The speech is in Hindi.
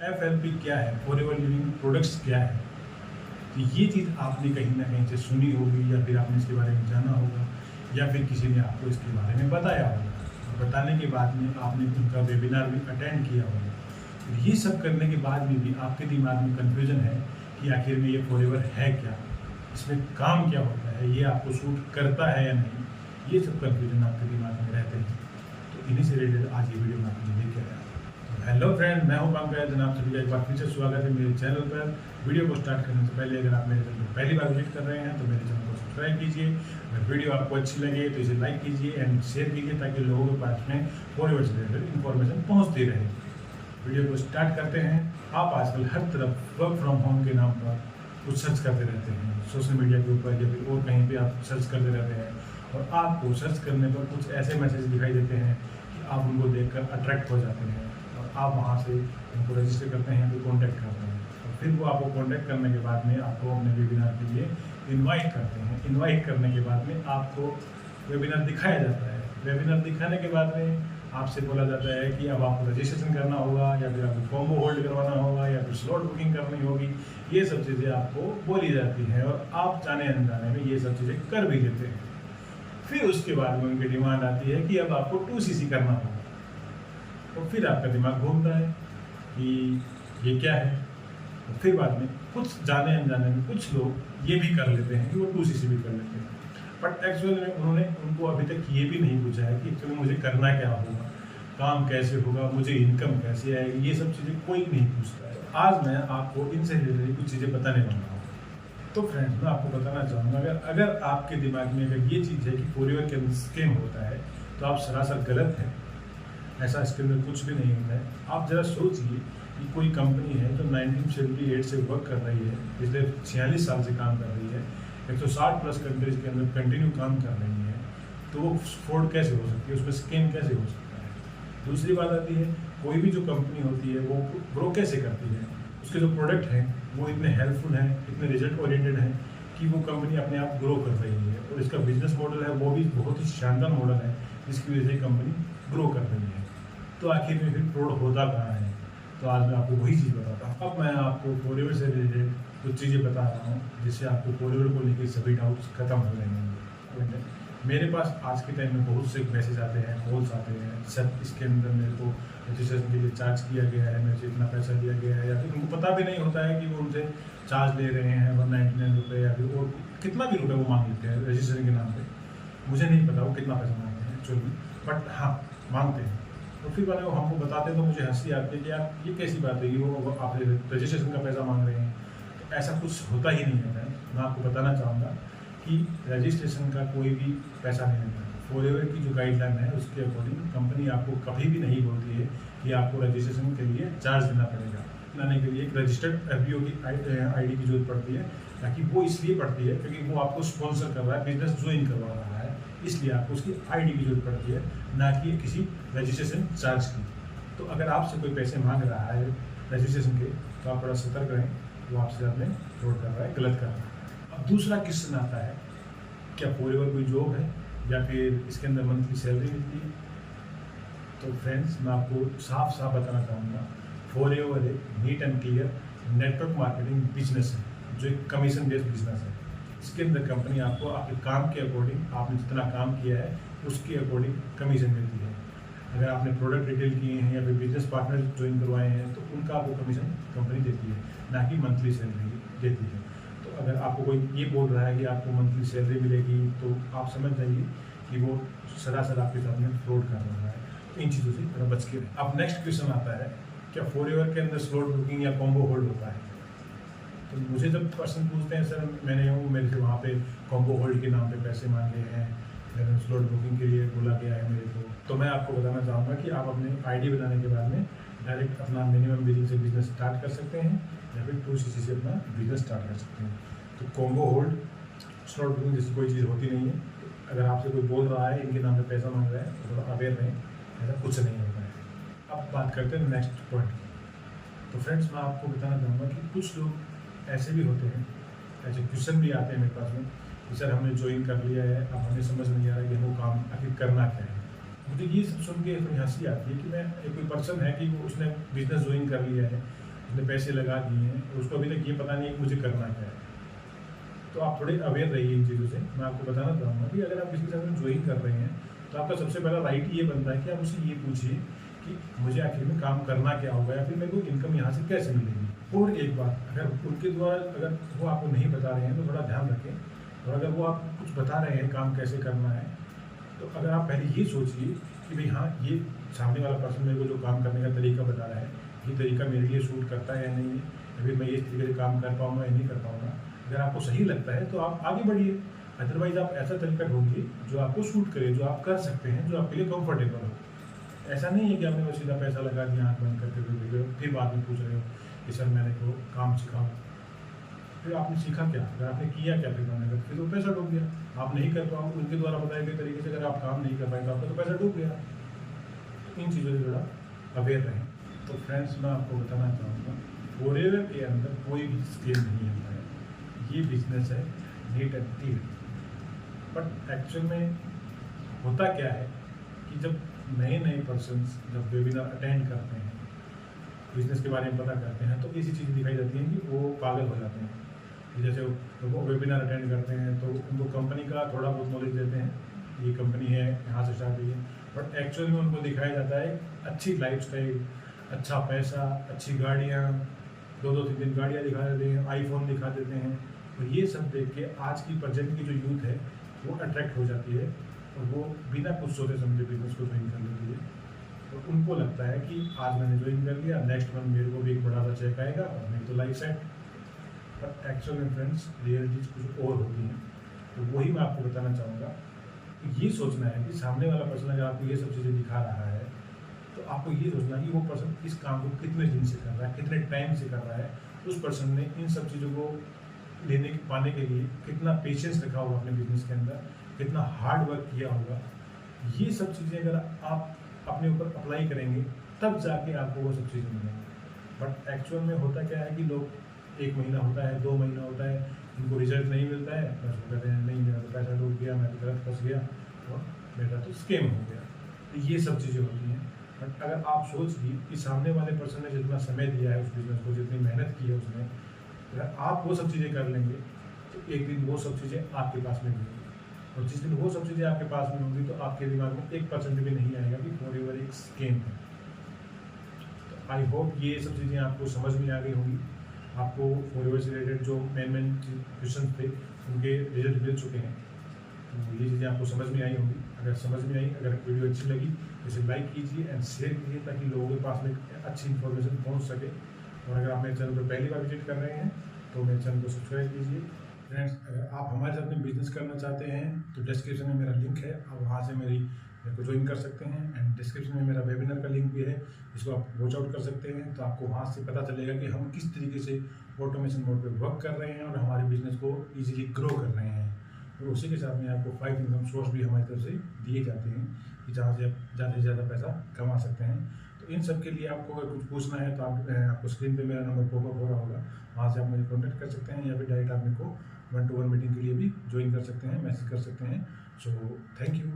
FLP क्या है, फॉरएवर लिविंग प्रोडक्ट्स क्या है। तो ये चीज़ आपने कहीं ना कहीं से सुनी होगी या फिर आपने इसके बारे में जाना होगा या फिर किसी ने आपको इसके बारे में बताया होगा और बताने के बाद में आपने उनका वेबिनार भी अटेंड किया होगा। तो ये सब करने के बाद में भी आपके दिमाग में कन्फ्यूजन है कि आखिर में ये फॉरएवर है क्या, इसमें काम क्या होता है, ये आपको सूट करता है या नहीं, ये सब कन्फ्यूजन आपके दिमाग में रहते हैं। तो इन्हीं से रिलेटेड आज ये वीडियो मैं आपके लिए लेके आया। तो हेलो फ्रेंड, मैं हूं पंकज, आप सभी का एक बार फिर से स्वागत है मेरे चैनल पर। वीडियो को स्टार्ट करने से पहले अगर आप मेरे चैनल को पहली बार विजिट कर रहे हैं तो मेरे चैनल को सब्सक्राइब कीजिए। अगर वीडियो आपको अच्छी लगे तो इसे लाइक कीजिए एंड शेयर कीजिए ताकि लोगों के पास में फॉरएवर से रिलेटेड इन्फॉर्मेशन पहुँचती रहे। वीडियो को स्टार्ट करते हैं। आप आजकल हर तरफ वर्क फ्रॉम होम के नाम पर कुछ सर्च करते रहते हैं, सोशल मीडिया के ऊपर या फिर और कहीं पे आप सर्च करते रहते हैं और आपको सर्च करने पर कुछ ऐसे मैसेज दिखाई देते हैं कि आप उनको देखकर अट्रैक्ट हो जाते हैं और आप वहाँ से उनको रजिस्टर करते हैं, फिर कॉन्टैक्ट करते हैं और फिर वो आपको कॉन्टैक्ट करने के बाद में आपको अपने वेबिनार के लिए इन्वाइट करते हैं। इन्वाइट करने के बाद में आपको वेबिनार दिखाया जाता है। वेबिनार दिखाने के बाद में आपसे बोला जाता है कि अब आपको रजिस्ट्रेशन करना होगा या फिर आपको कॉम्बो होल्ड करवाना होगा या फिर स्लॉट बुकिंग करनी होगी। ये सब चीज़ें आपको बोली जाती हैं और आप जाने अनजाने में ये सब चीज़ें कर भी देते हैं। फिर उसके बाद में उनकी डिमांड आती है कि अब आपको 2CC करना होगा और फिर आपका दिमाग घूमता है कि ये क्या है। और फिर बाद में कुछ जाने अनजाने में कुछ लोग ये भी कर लेते हैं कि वो 2CC भी कर लेते हैं, बट एक्चुअल में उन्होंने उनको अभी तक ये भी नहीं पूछा है कि एक्चुअली मुझे करना क्या होगा, काम कैसे होगा, मुझे इनकम कैसे आएगी। ये सब चीज़ें कोई नहीं पूछता है। आज मैं आपको इनसे रिलेटेड कुछ चीज़ें बताने वाला हूँ। तो फ्रेंड्स, मैं आपको बताना चाहूँगा अगर आपके दिमाग में अगर ये चीज़ है कि फॉरएवर के अंदर स्कैम होता है तो आप सरासर गलत हैं। ऐसा इसके अंदर कुछ भी नहीं होता है। आप ज़रा सोचिए कि कोई कंपनी है जो 1978 से वर्क कर रही है, पिछले 46 साल से काम कर रही है, 160 प्लस कंट्रीज के अंदर कंटिन्यू काम कर रही है, तो वो फ्रॉड कैसे हो सकती है, उसमें स्कैम कैसे हो सकता है। दूसरी बात आती है, कोई भी जो कंपनी होती है वो ग्रो कैसे करती है, उसके जो प्रोडक्ट हैं वो इतने हेल्पफुल हैं, इतने रिजल्ट ओरिएंटेड हैं कि वो कंपनी अपने आप ग्रो कर रही है और इसका बिजनेस मॉडल है वो भी बहुत ही शानदार मॉडल है जिसकी वजह से कंपनी ग्रो कर रही है। तो आखिर में फिर फ्रॉड होता कहाँ है, तो आज मैं आपको वही चीज़ बताता हूँ। अब मैं आपको फॉरएवर से रिलेटेड कुछ चीज़ें बता रहा हूँ जिससे आपको फॉरएवर को लेकर सभी डाउट्स खत्म हो जाएंगे। मेरे पास आज के टाइम में बहुत से मैसेज आते हैं, कॉल्स आते हैं, सर इसके अंदर मेरे को रजिस्ट्रेशन के लिए चार्ज किया गया है, मेरे से इतना पैसा दिया गया है, या फिर उनको पता भी नहीं होता है कि वो उनसे चार्ज ले रहे हैं 199 रुपये या फिर और कितना भी रुपये वो मांग लेते हैं रजिस्ट्रेशन के नाम पर। मुझे नहीं पता वो कितना पैसा मांगते हैं एक्चुअली, बट हाँ मांगते हैं। तो फिर वाले वो हमको बताते हैं तो मुझे हंसी आती है कि यार ये कैसी बात है कि वो आप रजिस्ट्रेशन का पैसा मांग रहे हैं। तो ऐसा कुछ होता ही नहीं है। मैं आपको बताना चाहूँगा कि रजिस्ट्रेशन का कोई भी पैसा नहीं लगता। फॉरएवर की जो गाइडलाइन है उसके अकॉर्डिंग कंपनी आपको कभी भी नहीं बोलती है कि आपको रजिस्ट्रेशन के लिए चार्ज देना पड़ेगा। लाने के लिए एक रजिस्टर्ड FBO की ID की जरूरत पड़ती है, ताकि वो इसलिए पड़ती है क्योंकि वो आपको स्पॉन्सर कर रहा है, बिजनेस ज्वाइन करवा रहा है, इसलिए आपको उसकी ID की जरूरत पड़ती है, ना कि किसी रजिस्ट्रेशन चार्ज की। तो अगर आपसे कोई पैसे मांग रहा है रजिस्ट्रेशन के तो आप बड़ा सतर्क रहें, वो आपसे आपने फ्रॉड कर रहा है, गलत कर रहा है। अब दूसरा क्वेश्चन आता है, क्या फॉरएवर कोई जॉब है या फिर इसके अंदर मंथली सैलरी मिलती है। तो फ्रेंड्स, मैं आपको साफ साफ बताना चाहूँगा, फॉरएवर एक neat and clear network marketing business है जो एक कमीशन बेस्ड बिजनेस है। इसके अंदर कंपनी आपको आपके काम के अकॉर्डिंग, आपने जितना काम किया है उसके अकॉर्डिंग कमीशन देती है। अगर आपने प्रोडक्ट रिटेल किए हैं या फिर बिजनेस पार्टनर ज्वाइन करवाए हैं तो उनका आपको कमीशन कंपनी देती है, ना कि मंथली सैलरी देती है। तो अगर आपको कोई ये बोल रहा है कि आपको मंथली सैलरी मिलेगी तो आप समझ जाइए कि वो सरासर आपके साथ में फ्रॉड कर रहा है। तो इन चीज़ों से थोड़ा बच के रहें। अब नेक्स्ट क्वेश्चन आता है, क्या फॉरएवर के अंदर स्लॉट बुकिंग या कॉम्बो होल्ड होता है। तो मुझे जब पर्सन पूछते हैं सर मैंने वो मेरे से वहाँ पे कॉम्बो होल्ड के नाम पे पैसे मांगे हैं, मैंने स्लॉट बुकिंग के लिए बोला गया है मेरे को, तो मैं आपको बताना चाहूँगा कि आप अपने ID बनाने के बाद में डायरेक्ट अपना मिनिमम बिलिंग से बिजनेस स्टार्ट कर सकते हैं या फिर 2CC से अपना बिजनेस स्टार्ट कर सकते हैं। तो कॉम्बो होल्ड स्लॉट बुकिंग जैसी कोई चीज़ होती नहीं है। तो अगर आपसे कोई बोल रहा है इनके नाम पे पैसा मांग रहा है तो थोड़ा अवेयर रहें, ऐसा कुछ नहीं होता है। अब बात करते हैं नेक्स्ट पॉइंट की। तो फ्रेंड्स, मैं आपको बताना चाहूँगा कि कुछ लोग ऐसे भी होते हैं, ऐसे क्वेश्चन भी आते हैं मेरे पास में कि सर हमने ज्वाइन कर लिया है, अब हमें समझ नहीं आ रहा है कि वो काम आखिर करना क्या है। मुझे ये सब सुन के थोड़ी हंसी आती है कि मैं एक कोई पर्सन है कि वो उसने बिजनेस ज्वाइन कर लिया है अपने पैसे लगा दिए हैं और उसको अभी तक ये पता नहीं है कि मुझे करना क्या है। तो आप थोड़े अवेयर रहिए इन चीज़ों से। मैं आपको बताना चाहूँगा कि अगर आप किसी के साथ में ज्वाइन कर रहे हैं तो आपका सबसे पहला राइट ये बनता है कि आप उससे ये पूछिए कि मुझे आखिर में काम करना क्या होगा या फिर मेरे को इनकम यहाँ से कैसे मिलेगी। और एक बात, अगर उनके द्वारा अगर वो आपको नहीं बता रहे हैं तो थोड़ा ध्यान रखें। और अगर वो आप कुछ बता रहे हैं काम कैसे करना है, तो अगर आप पहले ये सोचिए कि भाई हाँ, ये सामने वाला पर्सन मेरे को जो काम करने का तरीका बता रहा है, ये तरीका मेरे लिए सूट करता है या नहीं है, या फिर मैं इस तरीके से काम कर पाऊँगा या नहीं कर पाऊँगा। अगर आपको सही लगता है तो आप आगे बढ़िए, अदरवाइज़ आप ऐसा तरीका ढूंढिए जो आपको सूट करे, जो आप कर सकते हैं, जो आपके लिए कंफर्टेबल हो। ऐसा नहीं है कि आपने बस सीधा पैसा लगा दिया, आँख बंद करके फिर भेज रहे हो, फिर बाद में पूछ रहे हो कि सर मैंने को काम सिखाओ। फिर आपने सीखा क्या, अगर आपने किया क्या फिर करने का, फिर तो पैसा डूब गया। आप नहीं कर पाओगे उनके द्वारा बताए गए तरीके से, अगर आप काम नहीं कर पाए तो आपका तो पैसा डूब गया। तो इन चीज़ों से थोड़ा अवेयर रहें। तो फ्रेंड्स, मैं आपको बताना चाहूँगा, फॉरएवर के अंदर कोई भी स्केम नहीं आता है। ये बिजनेस है neat and clean. But actual में होता क्या है कि जब नए नए पर्सन्स जब वेबिनार अटेंड करते हैं, बिजनेस के बारे में पता करते हैं, तो ऐसी चीज़ें दिखाई जाती हैं कि वो पागल हो जाते हैं। कि जैसे वो वेबिनार अटेंड करते हैं तो उनको कंपनी का थोड़ा बहुत नॉलेज देते हैं, ये कंपनी है, यहाँ से स्टार्ट हुई है। बट एक्चुअल में उनको दिखाया जाता है अच्छी लाइफस्टाइल, अच्छा पैसा, अच्छी गाड़ियाँ, 2-2 3-3 गाड़ियाँ दिखा देते हैं, आईफोन दिखा देते हैं। तो ये सब देख के आज की प्रेजेंट की जो यूथ है वो अट्रैक्ट हो जाती है और वो बिना कुछ सोचे समझे बिजनेस को ज्वाइन कर लेती है। और उनको लगता है कि आज मैंने ज्वाइन कर लिया, नेक्स्ट मंथ मेरे को भी एक बड़ा सा चेक आएगा और मेरी तो लाइफ सेट। बट एक्चुअल में फ्रेंड्स, रियलिटीज कुछ और होती हैं। तो वही मैं आपको बताना चाहूँगा कि ये सोचना है कि सामने वाला पर्सन अगर आपको ये सब चीज़ें दिखा रहा है तो आपको ये सोचना है कि वो पर्सन इस काम को कितने दिन से कर रहा है, कितने टाइम से कर रहा है, उस पर्सन ने इन सब चीज़ों को पाने के लिए कितना पेशेंस रखा होगा अपने बिजनेस के अंदर, कितना हार्ड वर्क किया होगा। ये सब चीज़ें अगर आप अपने ऊपर अप्लाई करेंगे तब जाके आपको वो सब चीज़ें मिलेंगी। बट एक्चुअल में होता क्या है कि लोग 1 महीना होता है, 2 महीना होता है, उनको रिजल्ट नहीं मिलता है, बस वो कहते हैं नहीं मेरा तो पैसा डूब गया, मैं तो गलत फंस गया और मेरा तो स्कैम हो गया। तो ये सब चीज़ें होती हैं। बट अगर आप सोचिए कि सामने वाले पर्सन ने जितना समय दिया है उस बिज़नेस को, जितनी मेहनत की है उसने, अगर आप वो सब चीज़ें कर लेंगे तो एक दिन वो सब चीज़ें आपके पास में होंगी। और जिस दिन वो सब चीज़ें आपके पास में होंगी तो आपके दिमाग में 1% भी नहीं आएगा कि फॉरएवर एक स्कैम है। तो आई होप ये सब चीज़ें आपको समझ में आ गई होंगी। आपको फॉरएवर से रिलेटेड जो मेन क्वेश्चन थे उनके रिजल्ट मिल चुके हैं। तो ये चीज़ें आपको समझ में आई होंगी। अगर समझ में आई, अगर वीडियो अच्छी लगी तो इसे लाइक कीजिए एंड शेयर कीजिए ताकि लोगों के पास में अच्छी इन्फॉर्मेशन पहुँच सके। और अगर आप मेरे चैनल पर पहली बार विजिट कर रहे हैं तो मेरे चैनल को सब्सक्राइब कीजिए। फ्रेंड्स, अगर आप हमारे साथ में बिजनेस करना चाहते हैं तो डिस्क्रिप्शन में मेरा लिंक है, आप वहाँ से मेरे को ज्वाइन कर सकते हैं। एंड डिस्क्रिप्शन में मेरा वेबिनार का लिंक भी है, जिसको आप वॉच आउट कर सकते हैं। तो आपको वहाँ से पता चलेगा कि हम किस तरीके से ऑटोमेशन मोड पे वर्क कर रहे हैं और हमारे बिजनेस को ईजिली ग्रो कर रहे हैं। और उसी के साथ में आपको 5 इनकम सोर्स भी हमारी तरफ से दिए जाते हैं कि जहाँ से आप ज़्यादा से ज़्यादा पैसा कमा सकते हैं। तो इन सब के लिए आपको अगर कुछ पूछना है तो आपको स्क्रीन पे मेरा नंबर पॉपअप हो रहा होगा, वहाँ से आप मुझे कॉन्टैक्ट कर सकते हैं या फिर डायरेक्ट आप मेरे को 1-to-1 मीटिंग के लिए भी ज्वाइन कर सकते हैं, मैसेज कर सकते हैं। So thank you.